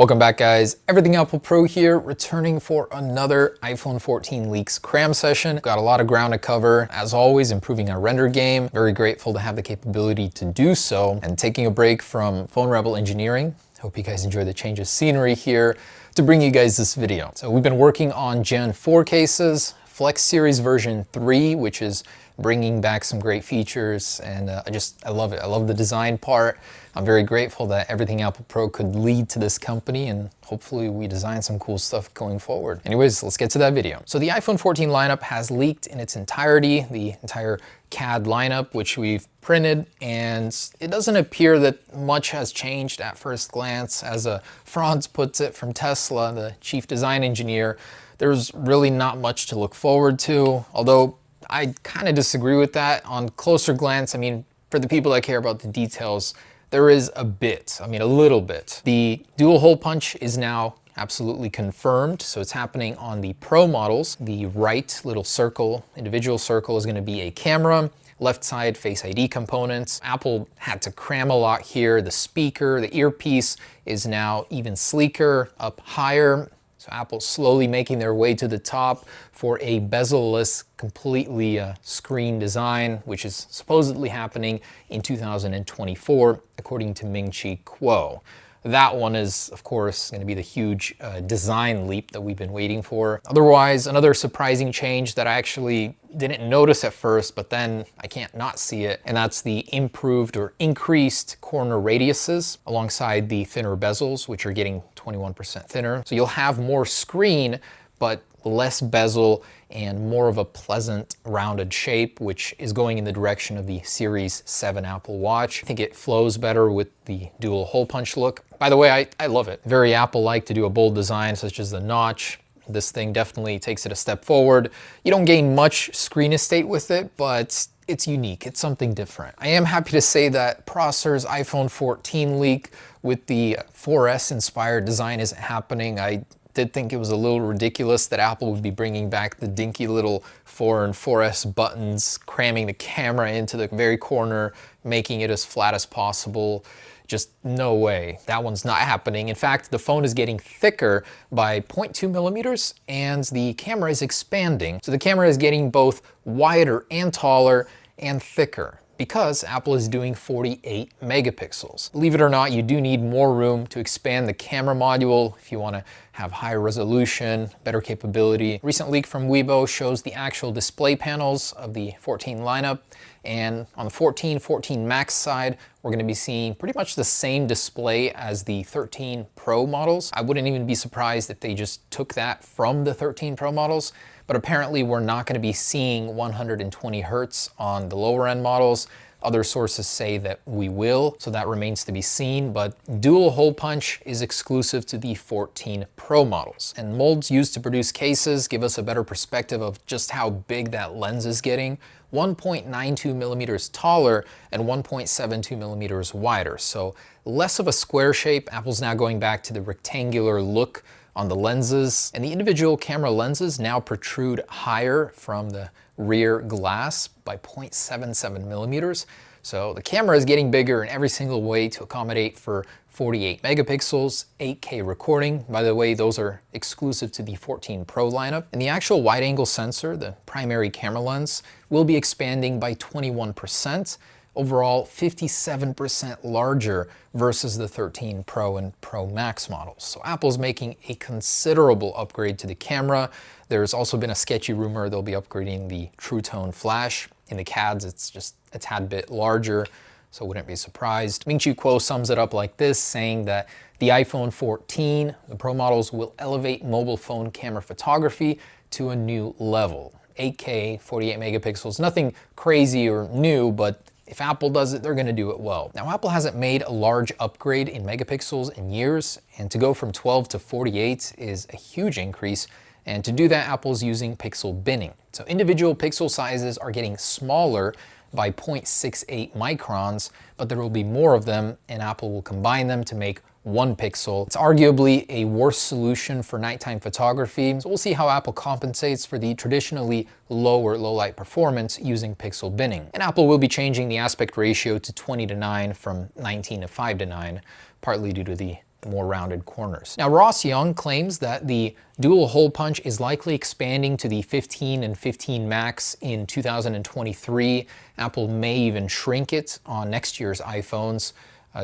Welcome back, guys. Everything Apple Pro here, returning for another iPhone 14 leaks cram session. Got a lot of ground to cover. As always, improving our render game. Very grateful to have the capability to do so. And taking a break from Phone Rebel engineering. Hope you guys enjoy the change of scenery here to bring you guys this video. So we've been working on Gen 4 cases, Flex Series version 3, which is bringing back some great features, and I love it. I love the design part. I'm very grateful that Everything Apple Pro could lead to this company, and hopefully we design some cool stuff going forward. Anyways, let's get to that video. So the iPhone 14 lineup has leaked in its entirety, the entire CAD lineup, which we've printed, and it doesn't appear that much has changed at first glance. As Franz puts it from Tesla, the chief design engineer, there's really not much to look forward to, although I kind of disagree with that. On closer glance, I mean, for the people that care about the details, there is a bit, a little bit. The dual hole punch is now absolutely confirmed, so it's happening on the Pro models. The right little circle, individual circle, is going to be a camera. Left side, Face ID components. Apple had to cram a lot here. The speaker, the earpiece is now even sleeker, up higher. So Apple's slowly making their way to the top for a bezel-less, completely screen design, which is supposedly happening in 2024, according to Ming-Chi Kuo. That one is, of course, going to be the huge design leap that we've been waiting for. Otherwise, another surprising change that I actually didn't notice at first, but then I can't not see it, and that's the improved or increased corner radiuses alongside the thinner bezels, which are getting 21% thinner. So you'll have more screen, but less bezel and more of a pleasant rounded shape, which is going in the direction of the Series 7 Apple Watch. I think it flows better with the dual hole punch look. By the way, I love it. Very Apple-like to do a bold design such as the notch. This thing definitely takes it a step forward. You don't gain much screen estate with it, but it's unique. It's something different. I am happy to say that Prosser's iPhone 14 leak with the 4S inspired design isn't happening. I did think it was a little ridiculous that Apple would be bringing back the dinky little 4 and 4S buttons, cramming the camera into the very corner, making it as flat as possible. Just no way. That one's not happening. In fact, the phone is getting thicker by 0.2 millimeters and the camera is expanding. So the camera is getting both wider and taller and thicker, because Apple is doing 48 megapixels. Believe it or not, you do need more room to expand the camera module if you want to have higher resolution, better capability. Recent leak from Weibo shows the actual display panels of the 14 lineup, and on the 14 Max side, we're going to be seeing pretty much the same display as the 13 Pro models. I wouldn't even be surprised if they just took that from the 13 Pro models. But apparently we're not going to be seeing 120 hertz on the lower end models. Other sources say that we will, so that remains to be seen, but dual hole punch is exclusive to the 14 Pro models. And molds used to produce cases give us a better perspective of just how big that lens is getting. 1.92 millimeters taller and 1.72 millimeters wider. So less of a square shape. Apple's now going back to the rectangular look on the lenses, and the individual camera lenses now protrude higher from the rear glass by 0.77 millimeters. So the camera is getting bigger in every single way to accommodate for 48 megapixels, 8K recording. By the way, those are exclusive to the 14 Pro lineup. And the actual wide angle sensor, the primary camera lens, will be expanding by 21%. Overall, 57% larger versus the 13 Pro and Pro Max models. So Apple's making a considerable upgrade to the camera. There's also been a sketchy rumor they'll be upgrading the True Tone flash. In the CADs, it's just a tad bit larger, so wouldn't be surprised. Ming-Chi Kuo sums it up like this, saying that the iPhone 14, the Pro models, will elevate mobile phone camera photography to a new level. 8K, 48 megapixels, nothing crazy or new, but if Apple does it, they're going to do it well. Now, Apple hasn't made a large upgrade in megapixels in years, and to go from 12 to 48 is a huge increase. And to do that, Apple's using pixel binning. So individual pixel sizes are getting smaller by 0.68 microns, but there will be more of them, and Apple will combine them to make 1 pixel. It's arguably a worse solution for nighttime photography, so we'll see how Apple compensates for the traditionally lower low light performance using pixel binning. And Apple will be changing the aspect ratio to 20:9 from 19 to 5:9, partly due to the more rounded corners. Now, Ross Young claims that the dual hole punch is likely expanding to the 15 and 15 Max in 2023. Apple may even shrink it on next year's iPhones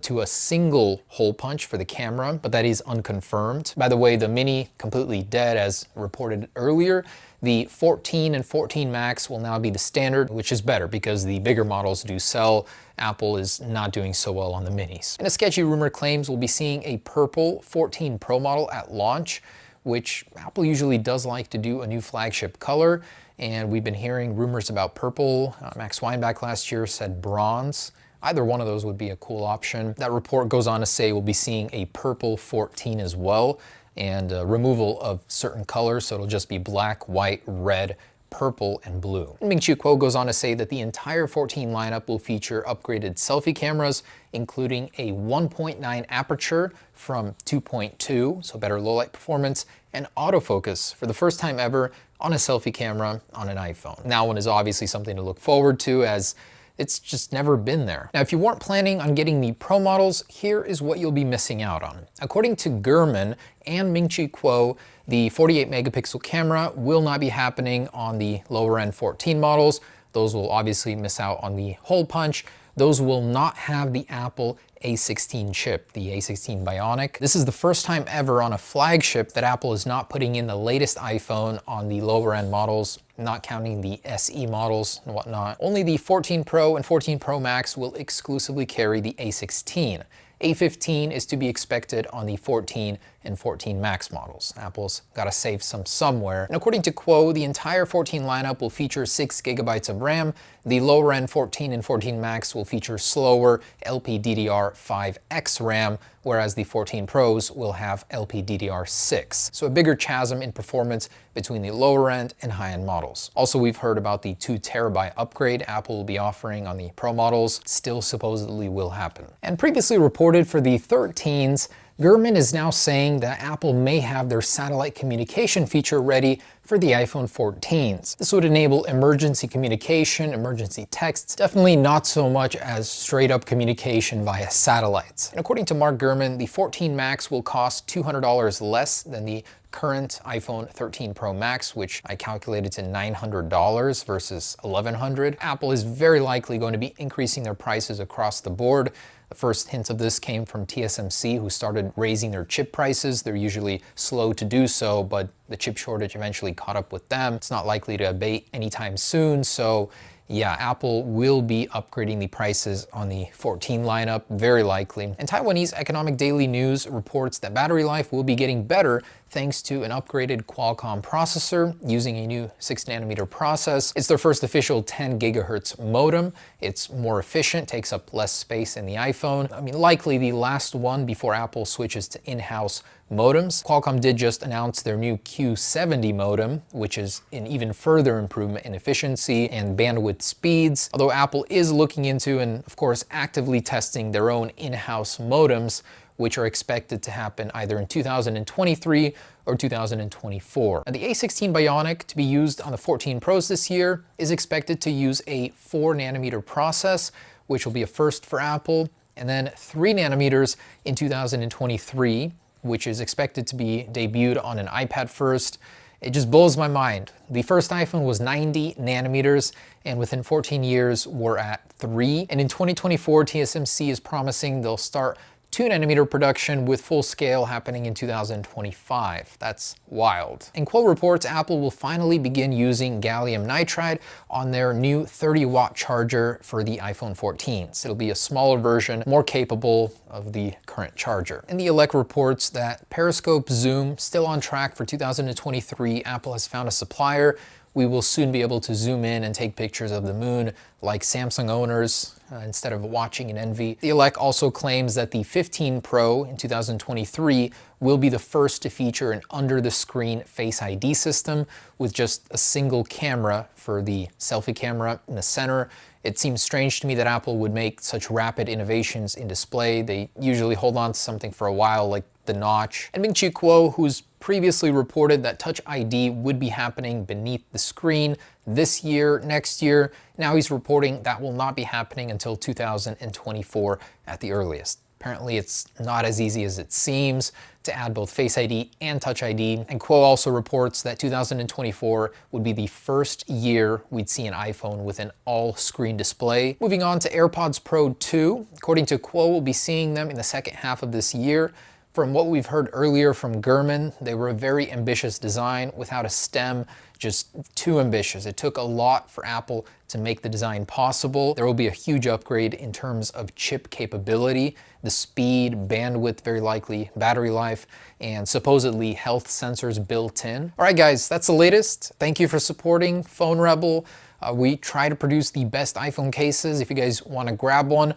to a single hole punch for the camera, but that is unconfirmed. By the way, the Mini completely dead as reported earlier. The 14 and 14 Max will now be the standard, which is better because the bigger models do sell. Apple is not doing so well on the Minis. And a sketchy rumor claims we'll be seeing a purple 14 Pro model at launch, which Apple usually does like to do a new flagship color. And we've been hearing rumors about purple. Max Weinbach last year said bronze. Either one of those would be a cool option. That report goes on to say we'll be seeing a purple 14 as well, and removal of certain colors, so it'll just be black, white, red, purple, and blue. And Ming-Chi Kuo goes on to say that the entire 14 lineup will feature upgraded selfie cameras, including a 1.9 aperture from 2.2, so better low light performance, and autofocus for the first time ever on a selfie camera on an iPhone. And that one is obviously something to look forward to, as it's just never been there. Now, if you weren't planning on getting the Pro models, here is what you'll be missing out on. According to Gurman and Ming-Chi Kuo, the 48 megapixel camera will not be happening on the lower end 14 models. Those will obviously miss out on the hole punch. Those will not have the Apple A16 chip, the A16 Bionic. This is the first time ever on a flagship that Apple is not putting in the latest iPhone on the lower end models, not counting the SE models and whatnot. Only the 14 Pro and 14 Pro Max will exclusively carry the A16. A15 is to be expected on the 14 and 14 Max models. Apple's got to save some somewhere. And according to Kuo, the entire 14 lineup will feature 6 gigabytes of RAM. The lower end 14 and 14 Max will feature slower LPDDR5X RAM, whereas the 14 Pros will have LPDDR6. So a bigger chasm in performance between the lower end and high end models. Also, we've heard about the 2 terabyte upgrade Apple will be offering on the Pro models. Still supposedly will happen. And previously reported for the 13s, Gurman is now saying that Apple may have their satellite communication feature ready for the iPhone 14s. This would enable emergency communication, emergency texts, definitely not so much as straight up communication via satellites. And according to Mark Gurman, the 14 Max will cost $200 less than the current iPhone 13 Pro Max, which I calculated to $900 versus $1,100. Apple is very likely going to be increasing their prices across the board. The first hints of this came from TSMC, who started raising their chip prices. They're usually slow to do so, but the chip shortage eventually caught up with them. It's not likely to abate anytime soon, so yeah, Apple will be upgrading the prices on the 14 lineup, very likely. And Taiwanese Economic Daily News reports that battery life will be getting better thanks to an upgraded Qualcomm processor using a new 6nm process. It's their first official 10 gigahertz modem. It's more efficient, takes up less space in the iPhone. I mean, likely the last one before Apple switches to in-house modems. Qualcomm did just announce their new Q70 modem, which is an even further improvement in efficiency and bandwidth speeds. Although Apple is looking into and of course actively testing their own in-house modems, which are expected to happen either in 2023 or 2024. Now, the A16 Bionic, to be used on the 14 Pros this year, is expected to use a 4nm process, which will be a first for Apple, and then 3nm in 2023, which is expected to be debuted on an iPad first. It just blows my mind. The first iPhone was 90 nanometers, and within 14 years, we're at 3. And in 2024, TSMC is promising they'll start 2nm production with full scale happening in 2025. That's wild. And Kuo reports Apple will finally begin using gallium nitride on their new 30-watt charger for the iPhone 14s. It'll be a smaller version, more capable of the current charger. And the Elec reports that periscope zoom still on track for 2023. Apple has found a supplier. We will soon be able to zoom in and take pictures of the moon like Samsung owners instead of watching in envy. The Elec also claims that the 15 Pro in 2023 will be the first to feature an under-the-screen Face ID system with just a single camera for the selfie camera in the center. It seems strange to me that Apple would make such rapid innovations in display. They usually hold on to something for a while, like the notch. And Ming-Chi Kuo, who's previously reported that Touch ID would be happening beneath the screen this year, next year, now he's reporting that will not be happening until 2024 at the earliest. Apparently it's not as easy as it seems to add both Face ID and Touch ID. And Quo also reports that 2024 would be the first year we'd see an iPhone with an all-screen display. Moving on to AirPods Pro 2. According to Quo, we'll be seeing them in the second half of this year. From what we've heard earlier from Gurman, they were a very ambitious design without a stem, just too ambitious. It took a lot for Apple to make the design possible. There will be a huge upgrade in terms of chip capability, the speed, bandwidth, very likely, battery life, and supposedly health sensors built in. All right, guys, that's the latest. Thank you for supporting Phone Rebel. We try to produce the best iPhone cases. If you guys want to grab one,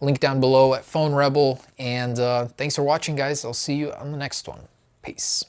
link down below at Phone Rebel. And thanks for watching, guys. I'll see you on the next one. Peace.